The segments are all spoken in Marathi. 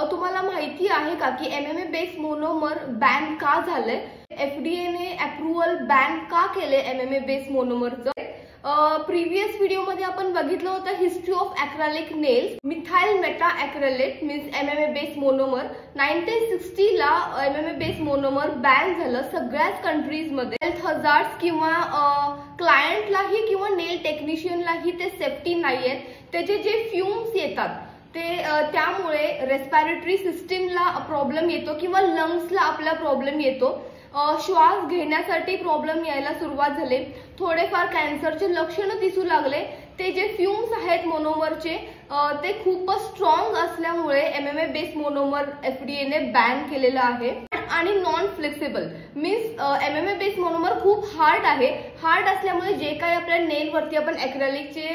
तुम्हाला माहिती आहे का की एमएमए बेस मोनोमर बॅन का झाले? FDA ने अप्रूव्हल बॅन का केले एमएमए बेस मोनोमरचं? प्रीवियस व्हिडिओ मध्ये आपण बघितलं होतं history of acrylic nails. Methyl methacrylate means MMA base monomer 1960 ला एमएमए बेस मोनोमर बॅन झालं सगळ्याच कंट्रीज मध्ये. हेल्थ हजार्ड्स किंवा क्लायंटलाही किंवा नेल टेक्निशियनलाही ते सेफ्टी नाहीयेत. त्याचे जे फ्यूम्स येतात ते त्यामुळे रेस्पिरेटरी सिस्टीमला प्रॉब्लेम येतो किंवा लंग्सला आपला प्रॉब्लेम येतो. श्वास घेण्यासाठी प्रॉब्लेम यायला सुरुवात झाले. थोडेफार कॅन्सरचे लक्षणं दिसू लागले. ते जे फ्यूम्स आहेत मोनोमरचे ते खूपच स्ट्रॉंग असल्यामुळे एमएमए बेस मोनोमर FDA ने बॅन केलेलं आहे. आणि non flexible means MMA base monomer खूप हार्ड आहे. हार्ड असल्यामुळे जे काही आपल्या नेलवरती आपण ॲक्रेलिकचे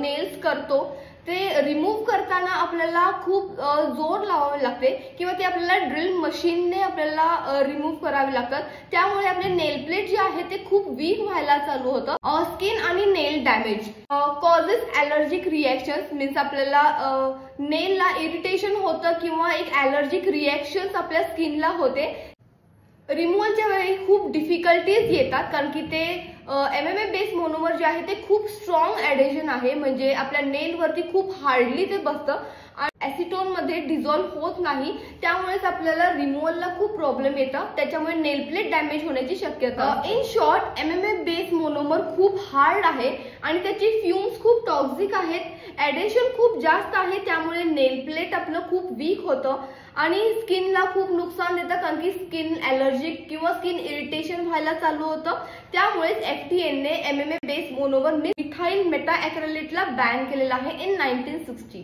नेल्स करतो ते रिमूव्ह करताना आपल्याला खूप जोर लावावे लागते किंवा ते आपल्याला ड्रिल मशीनने आपल्याला रिमूव्ह करावे लागतात. त्यामुळे आपले नेल प्लेट जे आहे ते खूप वीक व्हायला चालू होतं. स्किन आणि nail damage causes allergic reactions means आपल्याला नेलला इरिटेशन होतं किंवा एक ॲलर्जिक रिॲक्शन्स आपल्या स्किनला होते. रिमूव्हलच्या वेळी खूप डिफिकल्टीज येतात कारण की ते एमएमए बेस मोनोमर जे आहे ते खूप स्ट्रॉंग ॲडेशन आहे. म्हणजे आपल्या नेलवरती खूप हार्डली ते बसतं आणि ॲसिटोन मध्ये डिझॉल्व्ह होत नाही. त्यामुळेच आपल्याला रिमूव्हलला खूप प्रॉब्लेम येतात. त्याच्यामुळे नेल प्लेट डॅमेज होण्याची शक्यता. In short MMA base monomer खूप हार्ड आहे आणि त्याची फ्यूम्स खूप टॉक्सिक आहेत. ॲडेशन खूप जास्त आहे. त्यामुळे नेल प्लेट आपलं खूप वीक होतं आणि स्किनला खूप नुकसान देतं कारण की स्किन ॲलर्जिक किंवा स्किन इरिटेशन व्हायला चालू होतं. त्यामुळेच FDA ने एमएमए बेस मोनोमर मिथाइल मेटा ॲक्रेलेटला बॅन केलेला आहे इन 1960.